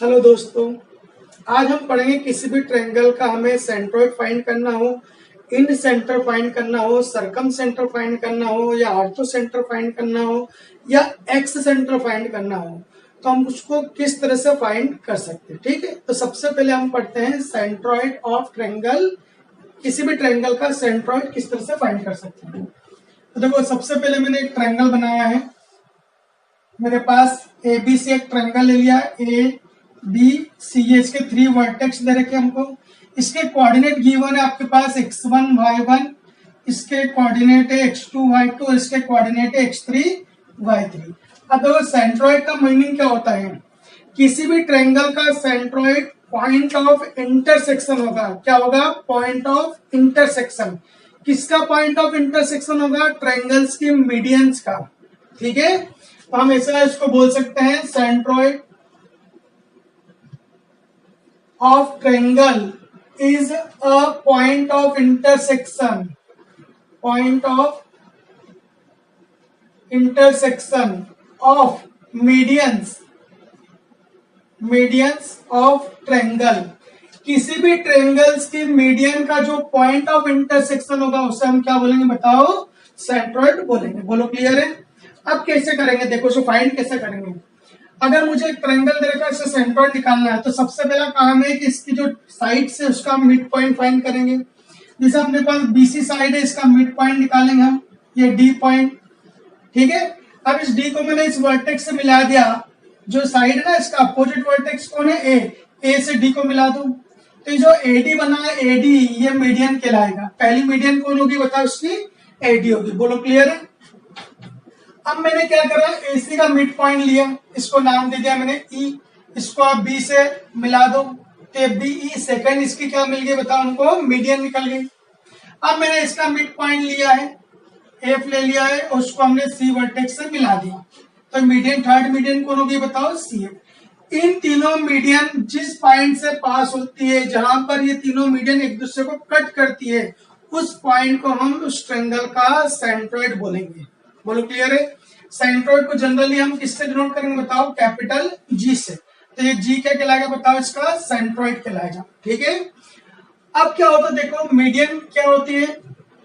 Hello दोस्तों, आज हम पढ़ेंगे किसी भी ट्रायंगल का हमें सेंट्रोइड फाइंड करना हो, इन सेंटर फाइंड करना हो, सरकम सेंटर फाइंड करना हो या ऑर्थो सेंटर फाइंड करना हो या एक्स सेंटर फाइंड करना हो, तो हम उसको किस तरह से फाइंड कर सकते हैं। ठीक है, तो सबसे पहले हम पढ़ते हैं सेंट्रोइड ऑफ ट्रायंगल। किसी भी ट्रायंगल का सेंट्रोइड किस तरह से फाइंड कर सकते हैं। तो देखो, सबसे पहले मैंने एक ट्रायंगल बनाया है। मेरे पास ए बी से एक ट्रायंगल ले लिया, ए बी सी, इसके 3 वर्टेक्स दे रखे हमको। इसके कोऑर्डिनेट गिवन है आपके पास x1 y1, इसके कोऑर्डिनेट है x2 y2, इसके कोऑर्डिनेट है x3 y3। अब देखो, सेंट्रोइड का मीनिंग क्या होता है। किसी भी ट्रायंगल का सेंट्रोइड पॉइंट ऑफ इंटरसेक्शन होगा। क्या होगा? Point of intersection. किसका पॉइंट ऑफ इंटरसेक्शन होगा? ट्रायंगल्स की मीडियंस का। ठीक है, तो हम ऐसा इसको बोल सकते हैं, centroid of triangle is a point of intersection of medians of triangle। किसी भी ट्रायंगल्स की मीडियन का जो पॉइंट ऑफ इंटरसेक्शन होगा उसे हम क्या बोलेंगे? बताओ, सेंट्रोइड बोलेंगे। बोलो, क्लियर है? अब कैसे करेंगे, देखो इसको फाइंड कैसे करेंगे। अगर मुझे एक ट्रायंगल दे रखा है, इससे सेंट्रोइड निकालना है, तो सबसे पहला काम है कि इसकी जो साइड से उसका मिड पॉइंट फाइंड करेंगे। जैसे अपने पास बीसी साइड है, इसका मिड पॉइंट निकालेंगे हम, ये डी पॉइंट। ठीक है, अब इस डी को मैंने इस वर्टेक्स से मिला दिया। जो साइड है ना, इसका अपोजिट वर्टेक्स कौन है? ए से डी को मिला दो, तो ये जो एडी बना है, एडी, ये मीडियन कहलाएगा। पहली मीडियन कौन होगी बताओ? उसकी एडी होगी। बोलो, क्लियर है? अब मैंने क्या करा, एसी का मिड पॉइंट लिया, इसको नाम दे दिया मैंने ई। इसको आप बी से मिला दो, तो बी ई सेकंड इसकी क्या मिल गई बताओ हमको? मीडियन निकल गई। अब मैंने इसका मिड पॉइंट लिया है, एफ ले लिया है, उसको हमने सी वर्टेक्स से मिला दिया, तो मीडियन, थर्ड मीडियन कौन होगी बताओ? C F. इन तीनों मीडियन जिस पॉइंट से पास होती है, जहां पर ये तीनों मीडियन एक दूसरे को कट करती है, उस पॉइंट को हम उस ट्रायंगल का सेंट्रोइड बोलेंगे। बोलो, क्लियर है? सेंट्रोइड को जनरली हम किससे डिनोट करेंगे बताओ? कैपिटल जी से। तो ये जी क्या कहलाएगा बताओ? इसका सेंट्रोइड कहलाएगा। ठीक है, अब क्या होता है देखो, मीडियन क्या होती है?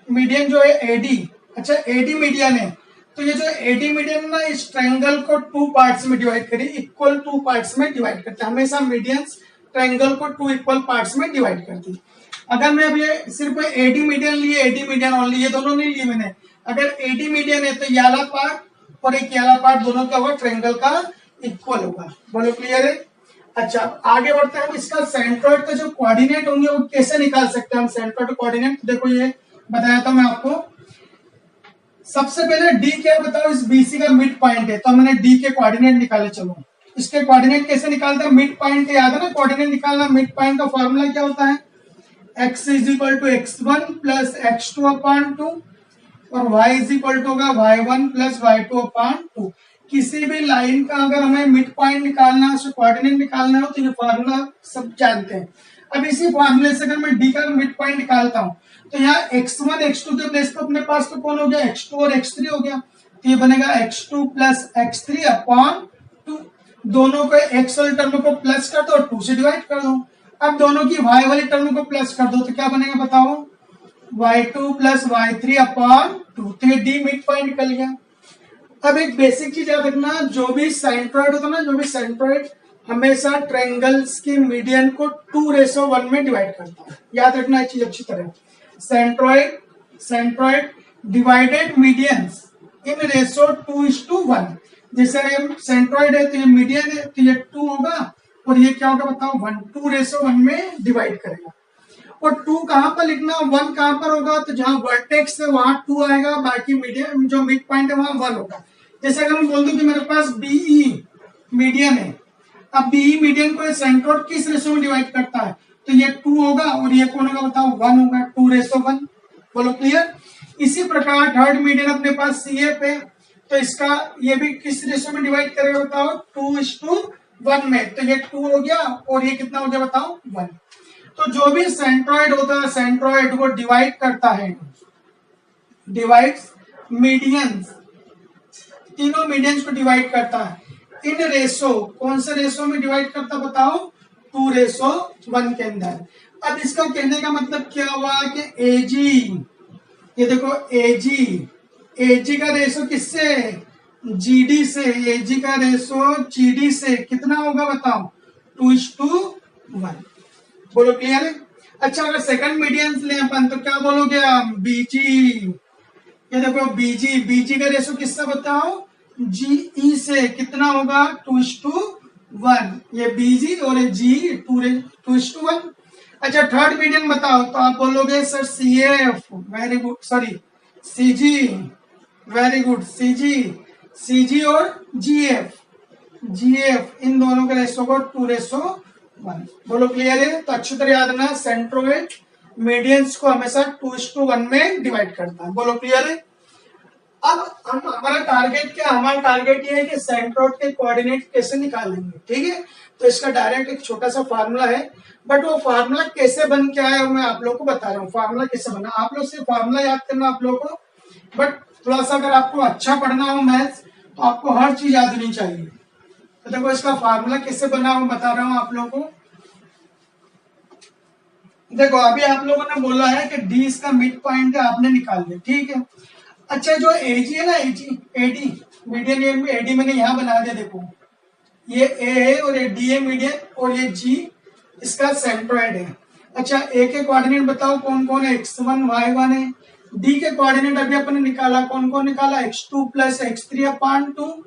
मीडियन जो है एडी। अच्छा, एडी मीडियन है, तो ये जो एडी मीडियन ना, इस ट्रायंगल को 2 पार्ट्स में डिवाइड करी, इक्वल 2 पार्ट्स में डिवाइड करते हैं। हमेशा मीडियंस ट्रायंगल को 2 इक्वल पार्ट्स में डिवाइड करती है। अगर मैं अब ये सिर्फ एडी मीडियन लिए, एडी मीडियन ओनली, ये दोनों नहीं लिए मैंने। अगर एडी मीडियन है तो ये वाला पार्ट और एक वाला पार्ट दोनों का होगा, ट्रायंगल का इक्वल होगा। बोलो, क्लियर है? अच्छा, आगे बढ़ते हैं। हम इसका सेंट्रोइड का जो कोऑर्डिनेट होंगे वो कैसे निकाल सकते हैं हम? सेंट्रोइड कोऑर्डिनेट देखो, ये बताया था मैं आपको। सबसे पहले डी क्या बताओ? इस बीसी का मिड पॉइंट है, तो मैंने डी के कोऑर्डिनेट निकाले। चलो, इसके कोऑर्डिनेट कैसे निकालते हैं? मिड पॉइंट याद है ना, कोऑर्डिनेट निकालना। मिड पॉइंट का फॉर्मूला क्या होता है? x is equal to x1 plus x2 upon 2 और y इज इक्वल टू होगा y1 प्लस y2 अपॉन 2। किसी भी लाइन का अगर हमें मिड पॉइंट निकालना है, कोऑर्डिनेट निकालना हो, तो ये फॉर्मूला सब जानते हैं। अब इसी फॉर्मूले से अगर मैं डी का मिड पॉइंट निकालता हूँ, तो यहाँ x1 x2 के प्लेस पर अपने पास तो कौन हो गया? x2 और x3 हो गया, तो ये बनेगा x2 प्लस x3 अपॉन 2। दोनों को x वाले टर्म को प्लस कर दो और 2 से डिवाइड कर दो। अब दोनों की y वाली टर्म को प्लस कर दो, तो क्या बनेगा बताओ? y2 plus y3 upon 2। तो ये डी मिड पॉइंट निकल गया। अब एक बेसिक चीज याद रखना, जो भी सेंट्रोइड होता है ना, जो भी सेंट्रोइड हमेशा ट्रायंगल्स की मीडियन को 2:1 में डिवाइड करता है। याद रखना ये चीज अच्छी तरह। Centroid divided medians in ratio 2:1। जैसे सेंट्रोइड है तो ये मीडियन है, तो ये 2 होगा और ये क्या होगा बताओ? 1। 2:1 में डिवाइड करेगा। और 2 कहां पर लिखना, 1 कहां पर होगा? तो जहां वर्टेक्स है वहां 2 आएगा, बाकी मीडियन जो मिड पॉइंट है वहां 1 होगा। जैसे अगर मैं बोल दूं कि मेरे पास बीई मीडियन है, अब बीई मीडियन को सेंट्रोइड किस रेशो में डिवाइड करता है? तो ये 2 होगा और ये कौन होगा बताओ? 1 होगा, 2:1। बोलो, क्लियर? इसी प्रकार थर्ड मीडियन अपने पास सीएफ है, तो इसका ये भी किस रेशो में डिवाइड करेगा बताओ? 2:1 में। तो ये 2 हो गया और ये कितना हो गया बताओ? 1। तो जो भी सेंट्रोइड होता है, सेंट्रोइड को डिवाइड करता है, डिवाइड्स मीडियंस, तीनों मीडियंस को डिवाइड करता है। इन रेशो, कौन से रेशो में डिवाइड करता बताओ, 2:1 के अंदर। अब इसका कहने का मतलब क्या हुआ कि एजी, ये देखो एजी का रेशो किससे, जीडी से, एजी का रेशो जीडी से कितना होगा बताओ, 2:1। बोलो क्लियर है। अच्छा अगर सेकंड मीडियन ले अपन तो क्या बोलोगे आप, बीजी, ये देखो बीजी का रेशो किससे बताओ, जीई से, कितना होगा 2:1, ये बीजी और ये जी 2:1। अच्छा थर्ड मीडियन बताओ तो आप बोलोगे sir CF, very good, sorry CG, very good, CG और जीएफ इन दोनों के रेशो को 2:1। बोलो क्लियर है। तो अच्छी तरह याद रखना, सेंट्रोइड मीडियंस को हमेशा 2:1 में डिवाइड करता है। बोलो क्लियर है। अब हम हमारा टारगेट क्या, हमारा टारगेट ये है कि सेंट्रोइड के कोऑर्डिनेट कैसे निकालेंगे, ठीक है। तो इसका डायरेक्ट एक छोटा सा फार्मूला है, बट वो फार्मूला कैसे बन के आया मैं आप लोगों को बता रहा हूँ। फार्मूला कैसे बना, आप लोग सिर्फ फार्मूला याद करना आप लोगों को, बट थोड़ा सा अगर आपको अच्छा पढ़ना हो मैथ्स तो आपको हर चीज याद होनी चाहिए। तो देखो इसका फार्मूला कैसे बना मैं बता रहा हूँ आप लोगों को। देखो अभी आप लोगों ने बोला है कि डी इसका मिड पॉइंट है, आपने निकाल लिया, ठीक है। अच्छा जो एजी है ना, एडी मीडियन में, एडी मैंने यहाँ बना दिया, देखो ये ए है और ये डी है मीडियन और ये जी इसका सेंट्रोइड है। अच्छा ए के कोऑर्डिनेट बताओ कौन कौन है, x1 y1 है। डी के कोऑर्डिनेट अभी अपन ने निकाला, कौन कौन निकाला, x2 प्लस x3/2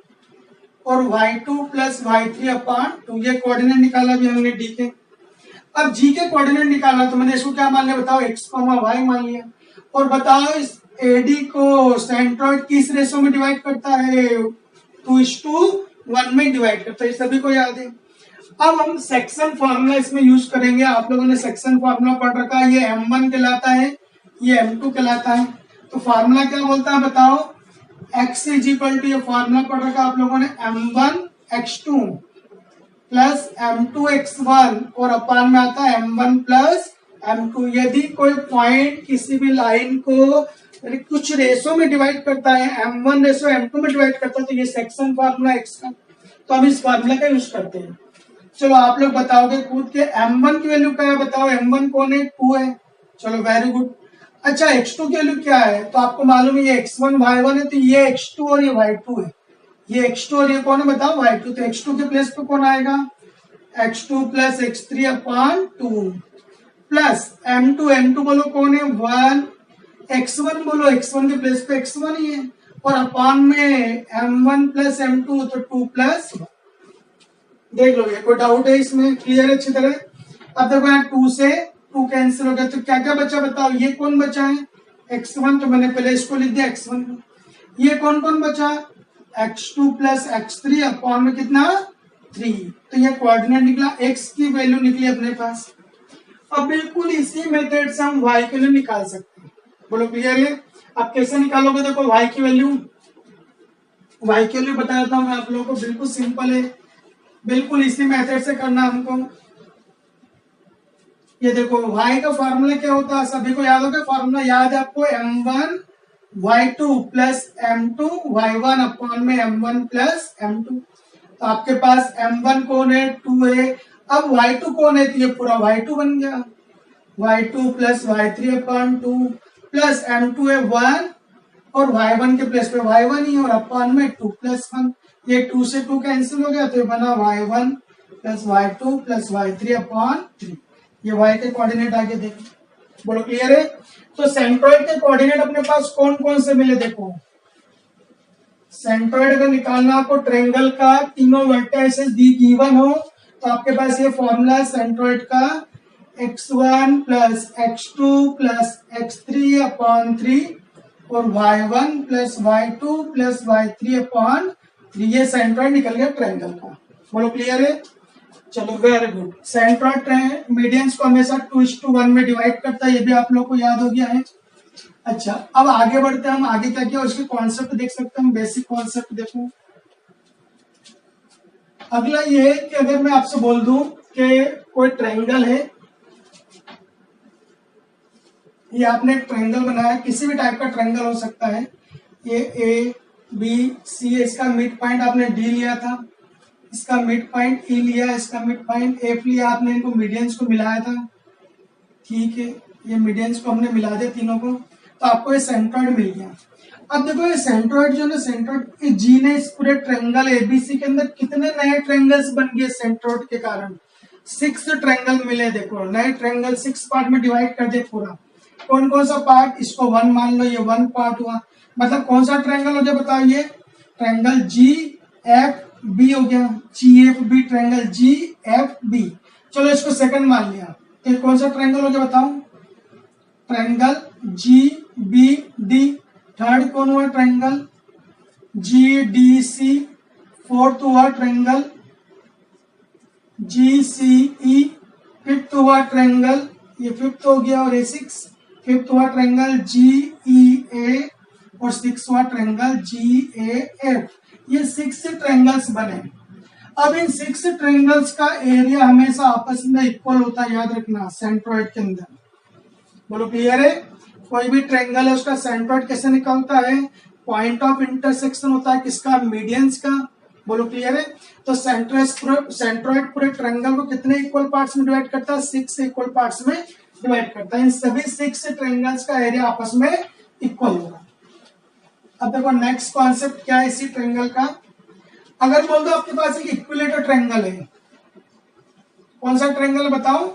और y2 प्लस y3/2, ये कोऑर्डिनेट निकाला भी हमने डी के। अब जी के कोऑर्डिनेट निकाला तो मैंने इसको क्या मान लिया बताओ, x, y मान लिया। और बताओ इस एडी को सेंट्रोइड किस रेशो में डिवाइड करता है, 2:1 में डिवाइड करता है, सभी को याद है। अब हम सेक्शन फार्मूला इसमें यूज करेंगे। आप लोगों ने सेक्शन फार्मूला पढ़ रखा है, ये M1 कहलाता है, ये M2 कहलाता है। तो फार्मूला क्या बोलता है बताओ, x इज इक्वल टू, ये फार्मूला पढ़ रखा है आप लोगों ने, M1x2 प्लस M2x1 और अपान में आता है M1 प्लस M2। यदि कोई पॉइंट किसी भी लाइन को कुछ रेशो में डिवाइड करता है, M1 रेशो M2 में डिवाइड करता है, तो ये सेक्शन फार्मूला x का, तो हम इस फार्मूला का यूज करते हैं। चलो आप लोग बताओगे खुद के M1 की वैल्यू क्या है बताओ, M1 कौन है, 2 है, चलो वेरी गुड। अच्छा x2 की वैल्यू क्या है, तो आपको मालूम है ये x1 y1 है, तो ये x2 और ये y2 है, ये x2 और ये कौन है बताओ, y2। तो x2 के प्लेस पे कौन आएगा, x2 plus x3/2 plus M2 बोलो कौन है, 1, x1 बोलो, x1 के प्लेस पे x1 ही है, और अपान में M1 प्लस M2 तो 2 प्लस 1। देख लो ये कोई डाउट है इसमें, क्लियर है अच्छी तरह। अब देखो यहाँ 2 से 2 कैंसिल हो गया, तो क्या क्या बचा बताओ, ये कौन बचा है, x1, तो मैंने पहले इसको लिख दिया x1। ये कौन कौन बचा, x2 प्लस x3 अपान में कितना 3, तो ये कोऑर्डिनेट निकला, x की वैल्यू निकली अपने पास। अब बिल्कुल इसी मेथड से हम y की वैल्यू निकाल सकते हैं। बोलो क्लियर है। अब कैसे निकालोगे, देखो y की वैल्यू बता देता हूं मैं आप लोगों को, बिल्कुल सिंपल है, बिल्कुल इसी मेथड से करना हमको। ये देखो y का फॉर्मूला क्या होता है, सभी को याद होगा, फॉर्मूला याद है आपको, M1 y2 plus M2 y1 अपान में M1 प्लस M2। तो आपके पास M1 कौन है, 2 है। अब y2 कौन है, तो ये पूरा y2 बन गया, y2 plus y3/2 plus M2 है 1 और y1 के प्लेस पे y1 ही, और अपान में 2 प्लस 1, ये 2 से 2 कैंसिल हो गया, तो ये बना y1 plus y2 plus y3/3। ये y के कोऑर्डिनेट आगे देखो, बोलो क्लियर है। तो सेंट्रोइड के कोऑर्डिनेट अपने पास कौन कौन से मिले, देखो सेंट्रोइड अगर निकालना आपको ट्रायंगल का, तीनों वर्टेक्सेस दी गिवन हो, तो आपके पास ये फॉर्मूला है सेंट्रोइड का, x1 plus x2 plus x3/3 और y1 plus y2 plus y3/3, ये सेंट्रोइड निकल गया ट्रायंगल का। बोलो क्लियर है, चलो वेरी गुड। सेंट्रोइड मीडियंस को हमेशा 2:1 में डिवाइड करता है, ये भी आप लोग को याद हो गया है। अच्छा अब आगे बढ़ते हैं, हम आगे क्या किया उसके कॉन्सेप्ट देख सकते हैं, बेसिक कॉन्सेप्ट देखो। अगला ये है कि अगर मैं आपसे बोल दूं कि कोई ट्रायंगल है, ये आपने एक ट्रायंगल बनाया, किसी भी टाइप का ट्रायंगल हो सकता है, ये A B C, इसका मिड पॉइंट आपने D लिया था, इसका मिड पॉइंट ई लिया, इसका मिड पॉइंट एफ लिया, आपने इनको मीडियंस को मिलाया था, ठीक है, ये मीडियंस को हमने मिला दिया तीनों को, तो आपको ये सेंट्रॉइड मिल गया। अब देखो ये सेंट्रॉइड जो है सेंट्रॉइड जी ने इस पूरे ट्रायंगल एबीसी के अंदर कितने नए ट्रायंगल्स बन गए सेंट्रॉइड के कारण, 6 ट्रायंगल मिले। देखो नए ट्रायंगल 6 पार्ट में डिवाइड कर दे पूरा, कौन कौन सा पार्ट, इसको 1 मान लो, ये 1 पार्ट हुआ, मतलब कौन सा ट्रायंगल हो गया बताओ, ये ट्रायंगल जी एफ बी हो गया, जी एफ बी, ट्रायंगल जी एफ बी। चलो इसको सेकंड मान लिया, तो कौन सा ट्रायंगल हो गया बताओ, triangle G B D. Third कौन हुआ, triangle G D C. Fourth हुआ triangle G C E. Fifth हुआ ट्रायंगल, ये फिफ्थ हो गया, और ये 6, फिफ्थ हुआ ट्रायंगल जी ई ए, और 6 हुआ ट्रायंगल जी ए एफ। ये 6 ट्रायंगल्स बने। अब इन 6 ट्रायंगल्स का एरिया हमेशा आपस में इक्वल होता है, याद रखना, सेंट्रॉइड के अंदर। बोलो क्लियर है? कोई भी ट्रायंगल है उसका सेंट्रॉइड कैसे निकलता है, पॉइंट ऑफ इंटरसेक्शन होता है किसका, मीडियंस का। बोलो क्लियर है? तो सेंट्रॉइड पूरे ट्रायंगल को कितने इक्वल पार्ट्स में डिवाइड करता है, 6 इक्वल पार्ट्स में डिवाइड करता है। इन सभी 6 ट्रायंगल्स का एरिया आपस में इक्वल होगा। अब देखो नेक्स्ट कॉन्सेप्ट क्या है इसी ट्रायंगल का, अगर बोल दो आपके पास एक इक्विलेटर ट्रायंगल है, कौन सा ट्रायंगल है बताओ,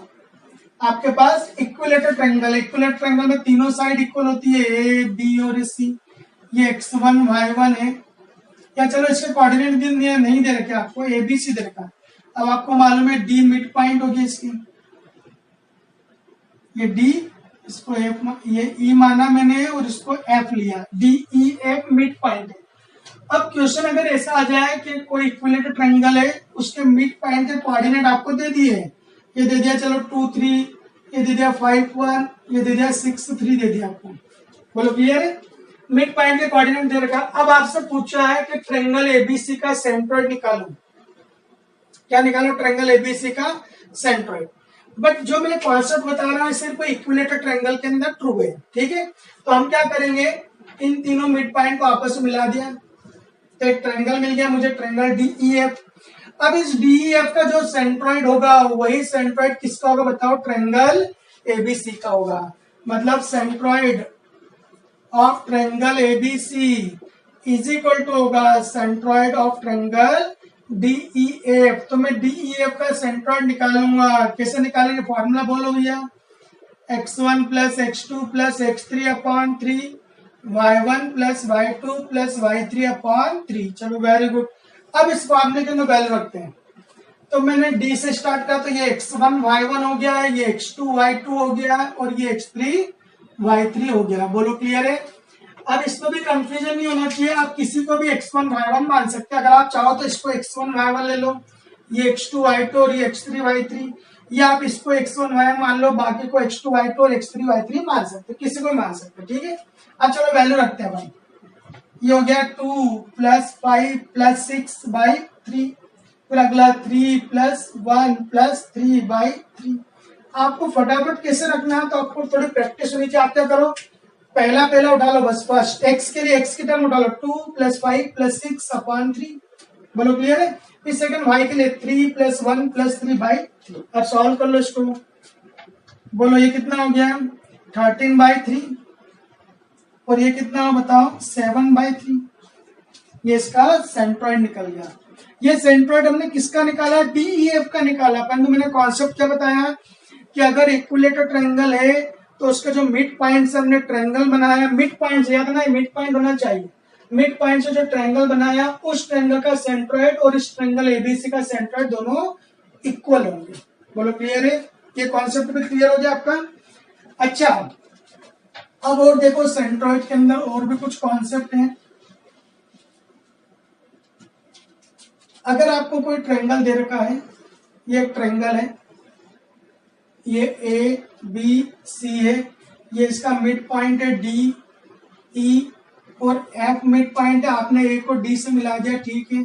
आपके पास इक्विलेटर ट्रायंगल है। इक्विलेटर ट्रायंगल में तीनों साइड इक्वल होती है, ए बी और सी। ये x1 y1 है, या चलो इसके कोऑर्डिनेट नहीं दे रखे आपको, ए बी सी दे रखा। अब आपको मालूम है डी मिड पॉइंट होगी इसकी, ये डी, इसको एफ, ये ई माना मैंने और इसको एफ लिया, D E F mid point है। अब क्वेश्चन अगर ऐसा आ जाए कि कोई इक्विलेटर ट्रायंगल है, उसके मिड पॉइंट के कोऑर्डिनेट आपको दे दिए, ये दे दिया चलो 2 3, ये दे दिया 5 1, ये दे दिया 6 3 दे दिया आपको। बोलो क्लियर है? मिड पॉइंट के कोऑर्डिनेट दे रखा। अब आपसे पूछा है कि ट्रायंगल एबीसी का सेंट्रॉइड निकालो, क्या निकालो, ट्रायंगल एबीसी का सेंट्रॉइड। बट जो मैं कॉन्सेप्ट बता रहा हूँ सिर्फ इक्विलेटर ट्रायंगल के अंदर ट्रू है, ठीक है। तो हम क्या करेंगे, इन तीनों मिड पॉइंट को आपस में मिला दिया, तो एक ट्रायंगल मिल गया मुझे, ट्रायंगल डीईएफ। अब इस डीईएफ का जो सेंट्रॉइड होगा वही सेंट्रॉइड किसका होगा बताओ, ट्रायंगल एबीसी का होगा। मतलब centroid of triangle ABC is equal to होगा सेंट्रॉइड ऑफ ट्रायंगल डीईएफ। तो मैं डीईएफ का सेंट्रॉइड निकालूंगा, कैसे निकालेंगे, फॉर्मूला बोलो भैया, x1 plus x2 plus x3 upon 3, y1 plus y2 plus y3 upon 3। चलो वेरी गुड। अब इस फॉर्मूले के अंदर वैल्यू रखते हैं। तो मैंने d से स्टार्ट किया, तो ये x1 y1 हो गया, ये x2 y2 हो गया, और ये x3 y3 हो गया। बोलो क्लियर है? अब इसको भी कंफ्यूजन नहीं होना चाहिए, आप किसी को भी x1 y1 मान सकते हैं। अगर आप चाहो तो इसको x1 y1 ले लो, ये x2 y2 और ये x3 y3, या आप इसको x1 y1 मान लो, बाकी को x2 y2 और x3 y3 मान सकते, किसी को मान सकते, ठीक है। अब चलो वैल्यू रखते हैं भाई, ये हो गया 2 प्लस 5 प्लस 6 बाई 3, फिर अगला 3 प्लस 1 प्लस 3 बाई 3। आपको फटाफट कैसे रखना है, तो आपको थोड़ी प्रैक्टिस होनी चाहिए। आप क्या करो, पहला उठा लो बस, फर्स्ट एक्स के लिए एक्स की टर्म उठा लो, 2 प्लस 5 प्लस 6 अपॉन 3। बोलो क्लियर है? फिर सेकंड वाई के लिए 3 प्लस 1 प्लस 3 बाई 3। अब सॉल्व कर लो इसको, बोलो ये कितना हो गया, 13 बाई 3, और ये कितना हो बताओ, 7 बाई 3। ये इसका सेंट्रॉइड निकल गया। ये सेंट्रॉइड हमने किसका निकाला, डीईएफ का निकाला। परंतु मैंने कॉन्सेप्ट क्या बताया कि अगर इक्विलेटर ट्रायंगल है तो उसका जो मिड पॉइंट से हमने ट्रायंगल बनाया, मिड पॉइंट से याद ना, मिड पॉइंट होना चाहिए, मिड पॉइंट से जो ट्रायंगल बनाया उस ट्रायंगल का सेंट्रॉइड और इस ट्रायंगल एबीसी का सेंट्रॉइड दोनों इक्वल होंगे। बोलो क्लियर है? ये कॉन्सेप्ट भी क्लियर हो गया आपका। अच्छा अब और देखो, सेंट्रॉइड के अंदर और भी कुछ कॉन्सेप्ट हैं। अगर आपको कोई ट्रायंगल दे रखा है, ये एक ट्रायंगल है, ये ए बी सी है, ये इसका मिड पॉइंट है डी ई, और एफ मिड पॉइंट है, आपने ए को डी से मिला दिया, ठीक है।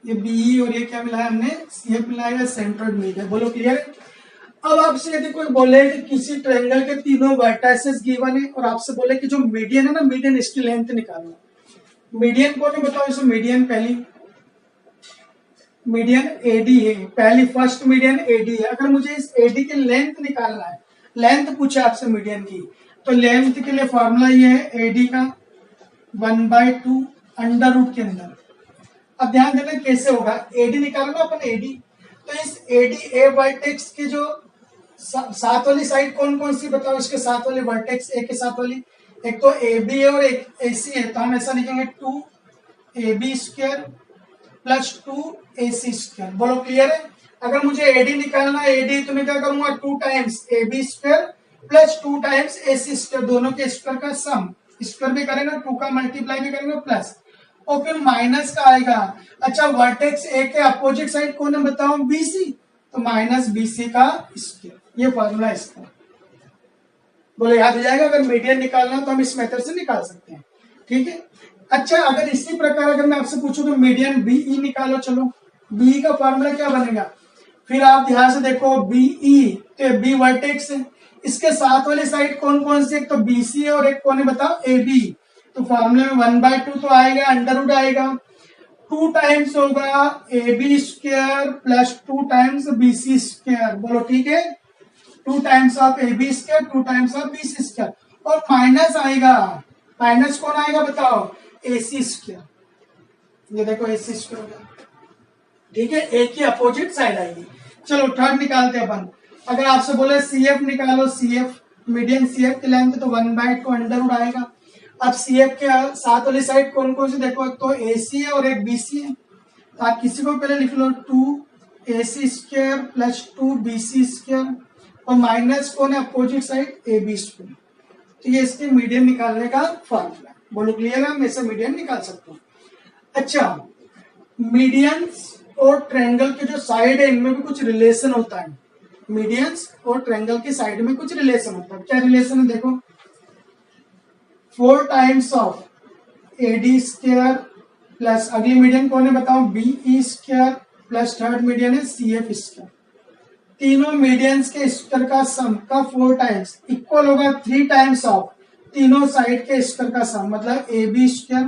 ये बी और ये क्या मिलाया हमने, सी मिलाया, सेंट्रॉइड मिल गया। बोलो क्लियर है? अब आपसे यदि कोई बोले कि किसी ट्रायंगल के तीनों वर्टाइसेस गिवन है और आपसे बोले कि जो मीडियन है ना, मीडियन इसकी लेंथ निकालो। मीडियन को नहीं बताओ, इसे मीडियन पहली, मीडियन एडी है, पहली फर्स्ट मीडियन एडी है। अगर मुझे इस एडी की लेंथ निकालना है, लेंथ पूछा आपसे मीडियन की, तो लेंथ के लिए फॉर्मूला ये है एडी का 1/2 अंडर रूट के अंदर। अब ध्यान देना कैसे होगा, एडी निकालना अपन एडी, तो इस एडी ए वर्टेक्स की जो साथ वाली साइड कौन कौन सी बताओ, इसके साथ वाली वर्टेक्स ए के साथ वाली, एक तो ए बी है और एक ए सी है, तो हम ऐसा लिखेंगे 2ab square plus 2ac square. बोलो क्लियर है। अगर मुझे एडी निकालना है, एडी तो मैं क्या करूंगा 2 times ab square plus 2 times ac square, दोनों के स्क्वायर का सम, स्क्वायर भी करेंगे 2 का मल्टीप्लाई भी करेंगे प्लस, और फिर माइनस का आएगा। अच्छा वर्टेक्स ए के अपोजिट साइड कौन है बताओ, बीसी, तो माइनस बीसी का स्क्वायर, ये फॉर्मूला इसका। बोले याद हो जाएगा। अगर मीडियन निकालना तो हम इस मेथड से निकाल सकते हैं, ठीक है। अच्छा अगर इसी प्रकार अगर मैं आपसे पूछूं तो मीडियन बीई निकालो, चलो बीई का फॉर्मूला क्या बनेगा, फिर आप ध्यान से देखो बीई, तो बी वर्टेक्स है, इसके साथ वाली साइड कौन कौन सी, एक तो बीसी है और एक कौन है बताओ एबी, तो फॉर्मूले में 1/2 तो आएगा, अंडर रूट आएगा, 2 टाइम्स होगा ab square plus 2 times bc square. बोलो ठीक है, 2 times of ab square 2 times of bc square, और माइनस आएगा, माइनस कौन आएगा बताओ, ac स्क्वायर। ये देखो ac स्क्वायर होगा, ठीक है, एक ही अपोजिट साइड आएगी। चलो थर्ड निकालते हैं अपन। अगर आपसे बोले CF निकालो, CF मीडियन CF की लेंथ, तो 1/2 अंडर रूट आएगा। अब CF के साथ वाली साइड कौन कौन सी देखो, एक तो AC है और एक BC है, तो आप किसी को पहले लिख लो 2ac square plus 2bc square, और माइनस कौन है अपोजिट साइड AB स्क्वायर। तो ये इसके मीडियन निकालने का फॉर्मूला। बोलो क्लियर है, हम ऐसे मीडियन निकाल सकते हैं। अच्छा मीडियंस और ट्रायंगल के जो साइड है इनमें भी कुछ रिलेशन होता है, मीडियंस और ट्रायंगल की साइड में कुछ रिलेशन होता है। क्या रिलेशन है देखो, 4 times of AD square plus अगली मीडियन कौन है बताओ, BE square plus third median है CF स्क्वायर। तीनों मीडियंस के स्क्वायर का सम का 4 टाइम्स इक्वल होगा 3 टाइम्स ऑफ तीनों साइड के स्क्वायर का सम, मतलब AB square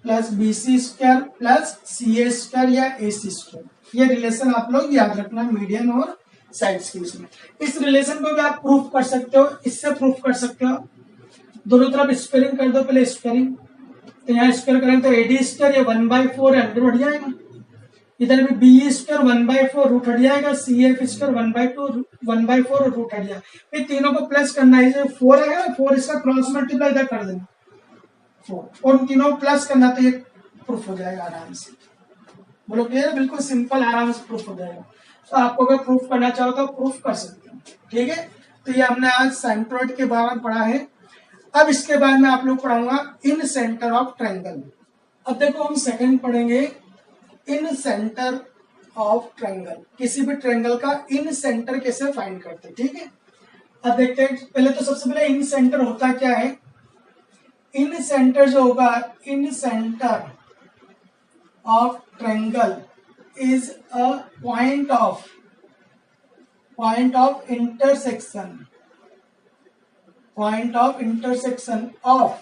plus BC square plus CA square या AC स्क्वायर। ये रिलेशन आप लोग याद रखना मीडियन और साइड्स के बीच में। इस रिलेशन को भी आप प्रूफ कर सकते हो, इससे प्रूफ कर सकते हो, दोनों तरफ स्क्वायरिंग कर दो, पहले स्क्वायरिंग, तो यहाँ स्क्वायर करेंगे तो AD स्क्वायर ये 1/4 अंडर हट जाएगा, इधर भी BE स्क्वायर 1/4 रूट हट जाएगा, CF स्क्वायर 1/4 रूट हट जाएगा। फिर तीनों को प्लस करना है, 4 आएगा ना, 4 इसका क्रॉस मल्टीप्लाई इधर कर देना 4, और तीनों प्लस करना, तो ये प्रूफ हो जाएगा आराम से। बोलो क्लियर, बिल्कुल सिंपल आराम से प्रूफ हो जाएगा। तो आपको अगर प्रूफ करना चाहो तो प्रूफ कर सकते हो, ठीक है। तो ये हमने आज सेंट्रोइड के बारे में पढ़ा है। अब इसके बाद में आप लोग पढ़ाऊंगा इन सेंटर ऑफ ट्रायंगल। अब देखो हम सेकंड पढ़ेंगे इन सेंटर ऑफ ट्रायंगल, किसी भी ट्रायंगल का इन सेंटर कैसे फाइंड करते हैं, ठीक है। अब देखते हैं, पहले तो सबसे पहले इन सेंटर होता क्या है। इन सेंटर जो होगा, incentre of triangle is a point of intersection of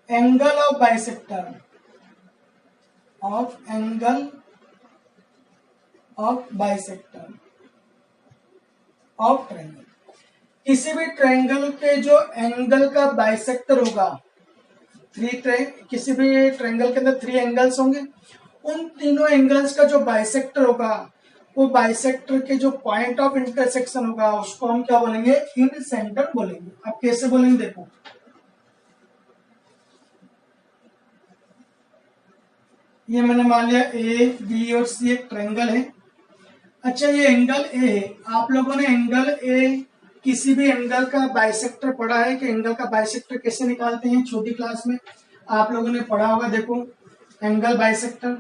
angle of bisector of triangle। किसी भी ट्रायंगल के जो एंगल का बाइसेक्टर होगा, किसी भी ट्रायंगल के अंदर 3 एंगल्स होंगे, उन तीनों एंगल्स का जो बाइसेक्टर होगा, वो बाइसेक्टर के जो पॉइंट ऑफ इंटरसेक्शन होगा उसको हम क्या बोलेंगे, इन सेंटर बोलेंगे। अब कैसे बोलेंगे देखो, ये मैंने मान लिया A, B और C एक ट्रायंगल है। अच्छा ये एंगल A है, आप लोगों ने एंगल A किसी भी एंगल का बाइसेक्टर पढ़ा है कि एंगल का बाइसेक्टर कैसे निकालते हैं, छोटी क्लास में आप लोगों ने पढ़ा होगा। देखो एंगल बाइसेक्टर,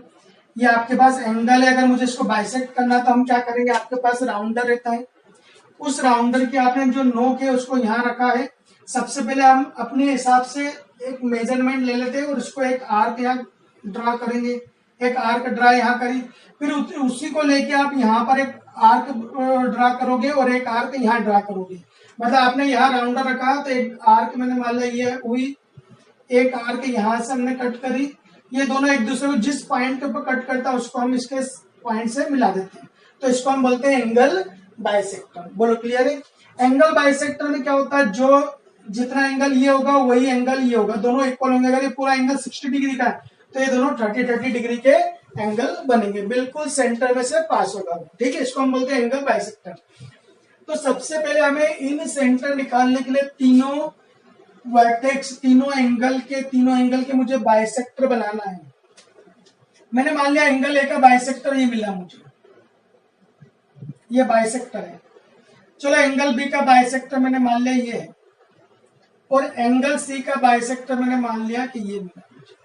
ये आपके पास एंगल है, अगर मुझे इसको बाइसेक्ट करना तो हम क्या करेंगे, आपके पास राउंडर रहता है, उस राउंडर के आपने जो नोक है उसको यहाँ रखा है। सबसे पहले हम अपने हिसाब से एक मेजरमेंट ले लेते हैं और उसको एक आर्क यहाँ ड्रा करेंगे, एक आर्क ड्रा यहाँ करी, फिर उसी को लेके आप यहाँ पर एक आर्क ड्रा करोगे और एक आर्क यहाँ ड्रा करोगे। मतलब आपने यहाँ राउंडर रखा तो एक आर्क मैंने मान लिया ये हुई, एक आर्क यहाँ से हमने कट करी, ये दोनों एक दूसरे को जिस पॉइंट के ऊपर कट करता है उसको हम इसके पॉइंट से मिला देते हैं, तो इसको हम बोलते हैं एंगल बाइसेक्टर। बोलो क्लियर है? एंगल बाइसेक्टर में क्या होता है, जो जितना एंगल ये होगा वही एंगल ये होगा, दोनों इक्वल होंगे। अगर ये पूरा एंगल 60 डिग्री का है तो ये दोनों 30 डिग्री के एंगल बनेंगे, बिल्कुल सेंटर में से पास होगा, ठीक है। इसको हम बोलते हैं एंगल बाइसेक्टर। तो सबसे पहले हमें इन सेंटर निकालने के लिए तीनों वर्टेक्स, तीनों एंगल के मुझे बाइसेक्टर बनाना है। मैंने मान लिया एंगल ए का बाइसेक्टर ये मिला मुझे, ये बाइसेक्टर है। चलो एंगल बी का बाइसेक्टर मैंने मान लिया ये है, और एंगल सी का बाइसेक्टर मैंने मान लिया कि ये मिला मुझे।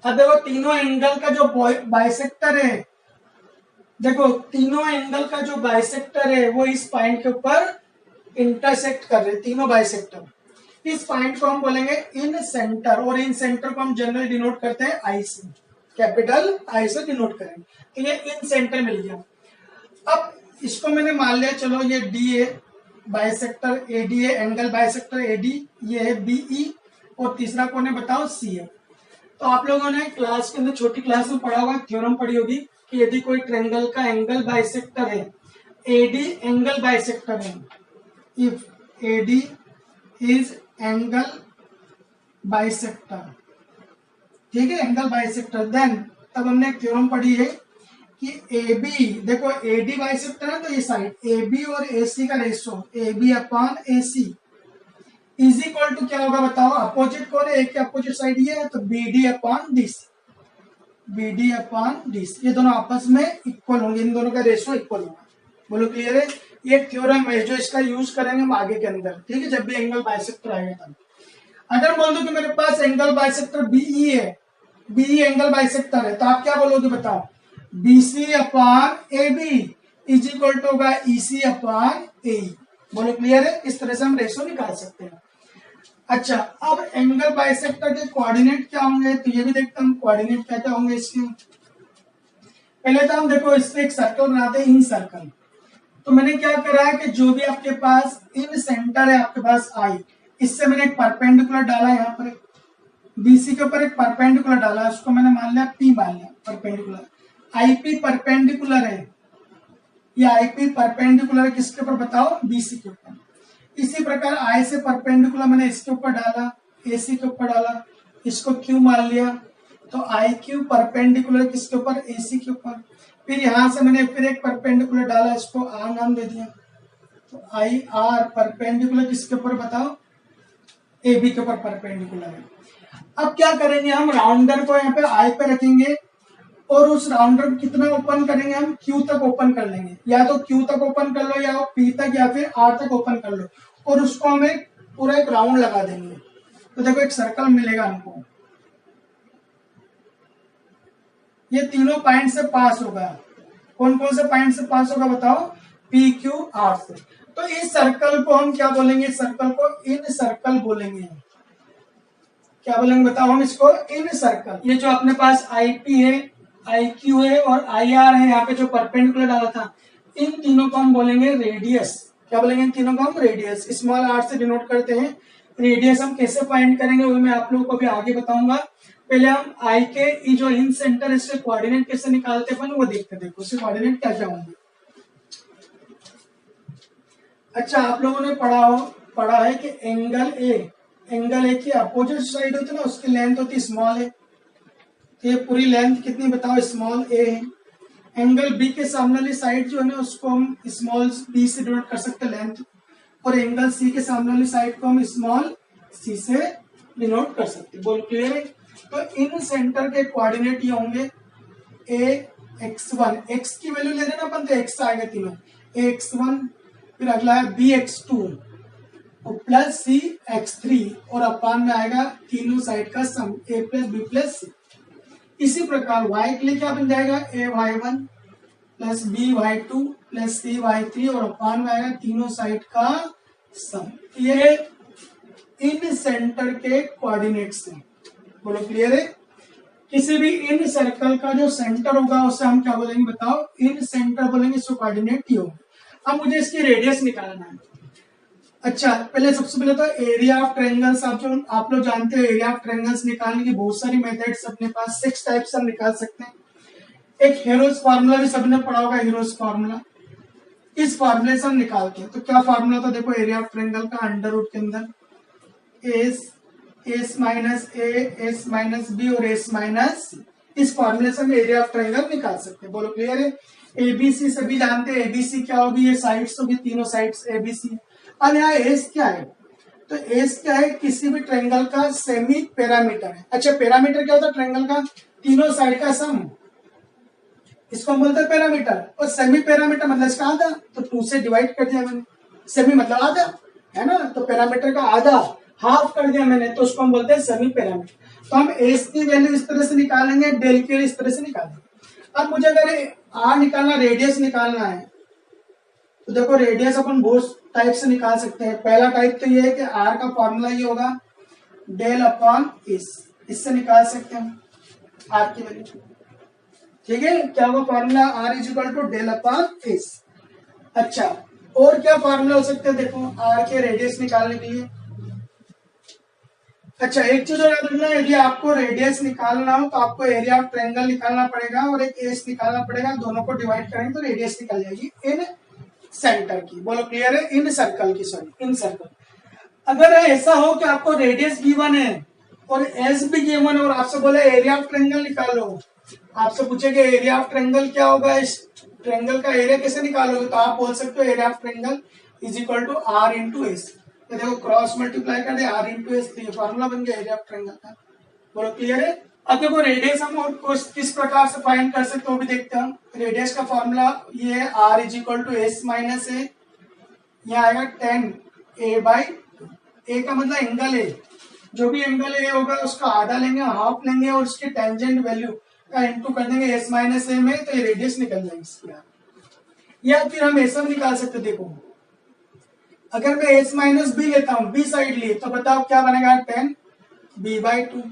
अब देखो तीनों एंगल का जो बाइसेक्टर है, देखो तीनों एंगल का जो बाइसेक्टर है वो इस पॉइंट के ऊपर इंटरसेक्ट कर रहे हैं, तीनों बाइसेक्टर। इस पॉइंट को हम बोलेंगे इन सेंटर, और इन सेंटर को हम जनरली डिनोट करते हैं आई से, कैपिटल आई से डिनोट करेंगे। तो ये इन सेंटर मिल गया। अब इसको मैंने मान लिया, चलो ये डी ए बाइसेक्टर एडी है, एंगल बाइसेक्टर एडी ये है बीई, और तीसरा कौन है बताओ, सी है। तो आप लोगों ने क्लास के अंदर छोटी क्लास में पढ़ा होगा, थ्योरम पढ़ी होगी कि यदि कोई ट्रायंगल का एंगल बाइसेक्टर है, एडी एंगल बाइसेक्टर है, if AD is angle bisector, ठीक है, एंगल बाइसेक्टर, देन तब हमने एक थ्योरम पढ़ी है कि ए बी, देखो ए डी बाइसेक्टर है तो ये साइड ए बी और ए सी का ratio A B upon A C is equal to क्या होगा बताओ, अपोजिट कौन है, ए के अपोजिट साइड ये है, तो B D upon D C, B D upon D C, ये दोनों आपस में इक्वल होंगे, इन दोनों का रेशो इक्वल होगा। बोलो क्लियर है? ये थ्योरम है जो इसका यूज करेंगे हम आगे के अंदर, ठीक है, जब भी एंगल बाइसेक्टर आएगा तब। अगर बोल दो कि मेरे पास एंगल बाइसेक्टर बीई है, बीई एंगल बाइसेक्टर है, तो आप क्या बोलोगे बताओ, BC upon AB is equal to होगा EC अपॉन AE। बोलो क्लियर है? इस तरह से हम रेशो निकाल सकते हैं। अच्छा, अब एंगल बाइसेक्टर के कोऑर्डिनेट क्या होंगे, तो ये भी देखते हैं हम कोऑर्डिनेट क्या क्या होंगे इसके। पहले तो हम देखो इससे एक सर्कल बनाते हैं, इन सर्कल। तो मैंने क्या करा है कि जो भी आपके पास इन सेंटर है आपके पास आई, इससे मैंने एक परपेंडिकुलर डाला, यहाँ पर BC के ऊपर एक परपेंडिकुलर डाला, उसको मैंने मान लिया P मान लिया परपेंडिकुलर। आईपी परपेंडिकुलर है, ये आईपी परपेंडिकुलर है किसके ऊपर बताओ, बीसी के ऊपर। इसी प्रकार आई से परपेंडिकुलर मैंने इसके ऊपर डाला, एसी के ऊपर डाला, इसको क्यू मान लिया, तो आई क्यू परपेंडिकुलर किसके ऊपर, एसी के ऊपर। फिर यहां से मैंने फिर एक परपेंडिकुलर डाला, इसको आर नाम दे दिया, तो आई आर परपेंडिकुलर किसके ऊपर बताओ, ए बी के ऊपर परपेंडिकुलर है। अब क्या करेंगे हम, राउंडर को यहाँ पे आई पे रखेंगे और उस राउंडर को कितना ओपन करेंगे हम, क्यू तक ओपन कर लेंगे, या तो क्यू तक ओपन कर लो या पी तक या फिर आर तक ओपन कर लो, और उसको हम एक पूरा एक राउंड लगा देंगे। तो देखो एक सर्कल मिलेगा हमको, ये तीनों पॉइंट से पास होगा। कौन कौन से पॉइंट से पास होगा बताओ, पी क्यू आर से। तो इस सर्कल को हम क्या बोलेंगे, सर्कल को इन सर्कल बोलेंगे। क्या बोलेंगे बताओ हम इसको, इन सर्कल। ये जो अपने पास आई पी है, आई क्यू है और आई आर है, यहाँ पे जो परपेंडिकुलर डाला था, इन तीनों को हम बोलेंगे रेडियस। क्या बोलेंगे, इन तीनों को हम रेडियस, स्मॉल आर से डिनोट करते हैं। रेडियस हम कैसे फाइंड करेंगे वो मैं आप लोगों को अभी आगे बताऊंगा। पहले हम आई के जो इन सेंटर इसके कोऑर्डिनेट कैसे निकालते हैं वो देखते, देखो इसके कोऑर्डिनेट क्या क्या होंगे। अच्छा, आप लोगों ने पढ़ा है कि एंगल ए की अपोजिट साइड होती है ना, उसकी लेंथ होती स्मॉल है। ये पूरी लेंथ कितनी बताओ, स्मॉल ए है। एंगल बी के सामने वाली साइड जो है ना उसको हम स्मॉल बी से डिनोट कर सकते हैं लेंथ, और एंगल सी के सामने वाली साइड को हम स्मॉल सी से डिनोट कर सकते हैं। बोल क्लियर है? तो इन सेंटर के कोऑर्डिनेट ये होंगे ए x1, x की वैल्यू ले लेना अपन, तो x आएगा तीनों, x1, फिर अगला है बी x2 और प्लस सी x3, और अपान में आएगा तीनों साइड का सम a प्लस बी प्लस सी। इसी प्रकार y के लिए क्या बन जाएगा, a y1 plus b y2 plus c y3, और अपान में आएगा तीनों साइड का सम। ये इन सेंटर के कोऑर्डिनेट्स हैं। बोलो क्लियर है? किसी भी इन सर्कल का जो सेंटर होगा उसे हम क्या बोलेंगे बताओ, इन सेंटर बोलेंगे, इसको कोऑर्डिनेट ही होगा। अब मुझे इसकी रेडियस निकालना है। अच्छा, पहले सबसे पहले तो एरिया ऑफ ट्रायंगल्स, आप लोग जानते हो एरिया ऑफ ट्रायंगल्स निकालने की बहुत सारी मेथड्स अपने पास, 6 टाइप्स हम निकाल सकते हैं। एक हीरोज फार्मूला भी सबने पढ़ा होगा, हीरोज फार्मूला। इस फार्मूले से हम निकालते हैं, तो क्या फार्मूला था देखो, एरिया ऑफ ट्रायंगल का अंडर रूट के अंदर एस माइनस ए, एस माइनस बी और एस माइनस, इस फार्मूले से हम एरिया ऑफ ट्रायंगल निकाल सकते हैं। बोलो क्लियर है। एबीसी सभी जानते हैं, एबीसी क्या होगी, ये साइड्स होगी, तीनों साइड्स एबीसी। अब यहाँ एस क्या है, तो एस क्या है, किसी भी ट्रायंगल का सेमी पैरामीटर है। अच्छा, पैरामीटर क्या होता है ट्रायंगल का, तीनों साइड का सम, इसको हम बोलते हैं पैरामीटर। और सेमी पैरामीटर मतलब इसका आधा, तो 2 से डिवाइड कर दिया मैंने, सेमी मतलब आधा है ना, तो पैरामीटर का आधा, हाफ कर दिया मैंने, तो उसको हम बोलते हैं सेमी पैरामीटर। तो हम एस की वैल्यू इस तरह से निकालेंगे, डेल की इस तरह से निकालेंगे। अब मुझे अगर आर निकालना, रेडियस निकालना है, तो देखो रेडियस अपन बहुत टाइप से निकाल सकते हैं। पहला टाइप तो ये है कि आर का फॉर्मूला ये होगा डेल अपॉन एस, इससे निकाल सकते हैं आर की वैल्यू। ठीक है, क्या होगा formula, R is equal to del upon S. अच्छा, और क्या फॉर्मूला हो सकते हैं देखो आर के रेडियस निकालने के लिए। अच्छा, एक चीज और याद रखना, यदि आपको रेडियस निकालना हो तो आपको एरिया ऑफ ट्रायंगल निकालना पड़ेगा और एक एस निकालना पड़ेगा, दोनों को डिवाइड करेंगे तो रेडियस निकल जाएगी इन सेंटर की। बोलो क्लियर है, इन सर्कल की, सॉरी इन सर्कल। अगर ऐसा हो कि आपको रेडियस गिवन है और एस भी गिवन है और आपसे बोले एरिया ऑफ ट्रायंगल निकालो, आपसे पूछेगा एरिया ऑफ ट्रायंगल क्या होगा, इस ट्रायंगल का एरिया कैसे निकालोगे, तो आप बोल सकते हो area of triangle is equal to R into S. देखो क्रॉस मल्टीप्लाई कर दे आर इंटू एस, तो ये फॉर्मूला बन गया एरिया ऑफ ट्रायंगल का। बोलो क्लियर है। अब देखो रेडियस हम और किस प्रकार से फाइंड कर सकते हो भी देखते हैं। रेडियस का फॉर्मूला ये है r is equal to s minus a, यहाँ आएगा 10 ए बाई, ए का मतलब एंगल है, जो भी एंगल ए होगा उसका आधा लेंगे, हाफ लेंगे और उसके टेंजेंट वैल्यू का इंटू कर देंगे एस माइनस ए में, तो ये रेडियस निकल जाएगी इसकी। या फिर हम ऐसा निकाल सकते, देखो अगर मैं एस माइनस बी लेता हूँ, बी साइड लिए, तो बताओ क्या बनेगा 10 बी बाई 2।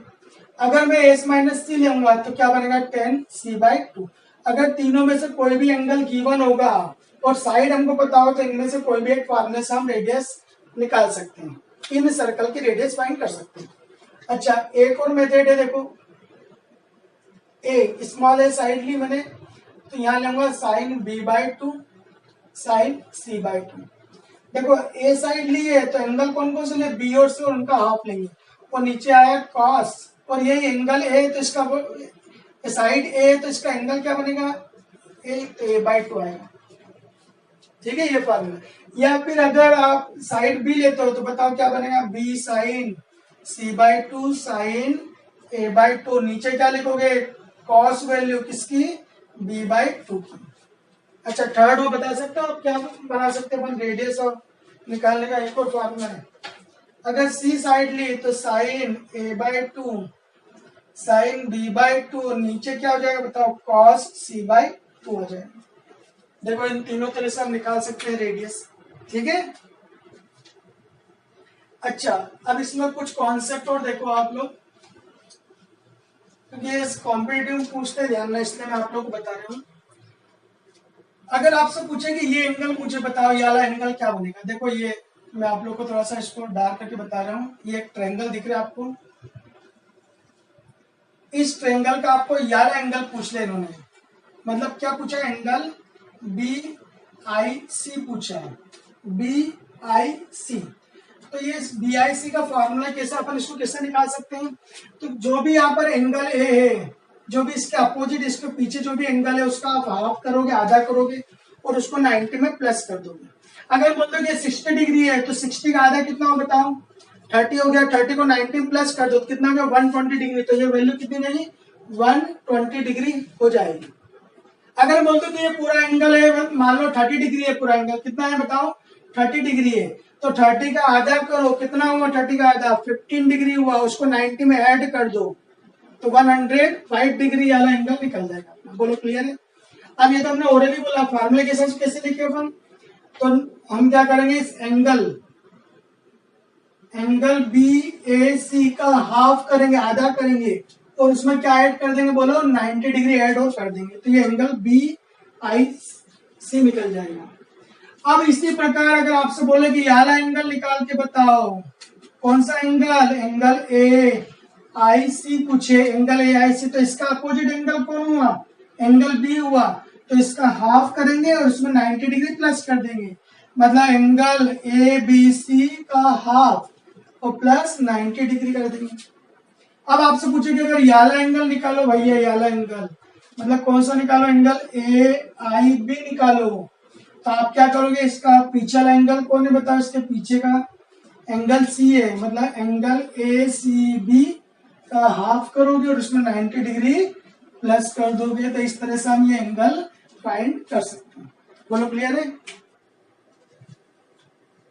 अगर मैं एस माइनस सी लूंगा तो क्या बनेगा 10 सी बाई 2। अगर तीनों में से कोई भी एंगल गिवन होगा और साइड हमको पता हो तो इनमें से कोई भी एक फॉर्मूले से हम रेडियस निकाल सकते हैं, इन सर्कल की रेडियस फाइंड कर सकते हैं। अच्छा, एक और मेथड है देखो, ए स्मॉल ए साइड ली मैंने, तो यहाँ लूंगा sine B by 2 sine C by 2। देखो ए साइड ली है तो एंगल कौन कौन से ले, बी और सी, और उनका हाफ लेंगे, और नीचे आया कॉस, और ये एंगल ए तो इसका साइड ए, तो इसका एंगल क्या बनेगा ए, तो ए बाई 2 आएगा। ठीक है, ये फॉर्मूला। या फिर अगर आप साइड बी लेते हो तो बताओ क्या बनेगा, B sine C by 2 sine A by 2, नीचे क्या लिखोगे कॉस वैल्यू किसकी, बी बाई 2 की। अच्छा, थर्ड वो बता सकते हो आप क्या बना सकते हैं अपन, रेडियस और निकालने का एक और फॉर्मूला है। अगर सी साइड ली तो sine A by 2 sine B by 2, नीचे क्या हो जाएगा बताओ कॉस सी बाई 2 हो जाएगा। देखो इन तीनों तरह से हम निकाल सकते हैं रेडियस। ठीक है। अच्छा, अब इसमें कुछ कॉन्सेप्ट और देखो आप लोग, क्योंकि इस कॉम्पिटिटिव पूछते ध्यान में, इसलिए मैं आप लोग को बता रहा हूँ। अगर आपसे पूछे कि ये एंगल मुझे बताओ, ये वाला एंगल क्या बनेगा, देखो ये मैं आप लोग को थोड़ा सा इसको डार्क करके बता रहा हूँ। ये एक ट्रायंगल दिख रहा है आपको, इस ट्रायंगल का आपको ये वाला एंगल पूछ लिया इन्होंने, मतलब क्या पूछा, एंगल बी आई सी पूछा है, बी आई सी। तो ये बी आई सी का फॉर्मूला कैसे, अपन इसको कैसे निकाल सकते हैं, तो जो भी यहाँ पर एंगल ए है, जो भी इसके अपोजिट, इसके पीछे जो भी एंगल है उसका आप हाफ करोगे, आधा करोगे और उसको 90 में प्लस कर दोगे। अगर बोल दो 60 डिग्री है तो 60 का आधा कितना हो बताओ, 30 हो गया, 30 को 90 प्लस कर दो तो कितना हो गया 120 डिग्री, तो ये वैल्यू कितनी रहेगी 120 डिग्री हो जाएगी। अगर बोल दो कि ये पूरा एंगल है, मान लो 30 डिग्री है, पूरा एंगल कितना है बताओ 30 डिग्री है, तो 30 का आधा करो, कितना हुआ 30 का आधा 15 डिग्री हुआ, उसको 90 में ऐड कर दो तो 105 डिग्री वाला एंगल निकल जाएगा। बोलो क्लियर है। अब ये तो हमने ऑलरेडी बोला, फार्मूले के साथ कैसे लिखे अपन, तो हम क्या करेंगे, इस एंगल बी ए सी का हाफ करेंगे, आधा करेंगे और उसमें क्या ऐड कर देंगे बोलो 90 डिग्री ऐड और कर देंगे, तो ये एंगल बी आई सी निकल जाएगा। अब इसी प्रकार अगर आपसे बोले कि वाला एंगल निकाल के बताओ, कौन सा एंगल, एंगल ए आई सी पूछे, एंगल ए आई सी, तो इसका अपोजिट एंगल कौन हुआ एंगल बी हुआ तो इसका हाफ करेंगे और इसमें 90 डिग्री प्लस कर देंगे, मतलब एंगल ए बी सी का हाफ और प्लस 90 डिग्री कर देंगे। अब आपसे पूछेंगे अगर ये वाला एंगल निकालो भैया, ये वाला एंगल मतलब कौन सा निकालो, एंगल ए आई बी निकालो, तो आप क्या करोगे, इसका पीछे वाला एंगल कौन है बताओ, इसके पीछे का एंगल सी है, मतलब एंगल ए सी बी का हाफ करोगे और उसमें 90 डिग्री प्लस कर दोगे, तो इस तरह से हम ये एंगल फाइंड कर सकते हैं। बोलो क्लियर है।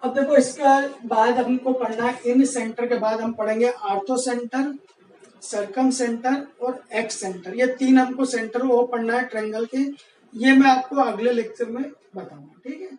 अब देखो इसका बाद हमको पढ़ना है, इन सेंटर के बाद हम पढ़ेंगे आर्थो सेंटर, सर्कम सेंटर और एक्स सेंटर, ये तीन हमको सेंटर वो पढ़ना है ट्रायंगल के, ये मैं आपको अगले लेक्चर में बताऊंगा, ठीक है।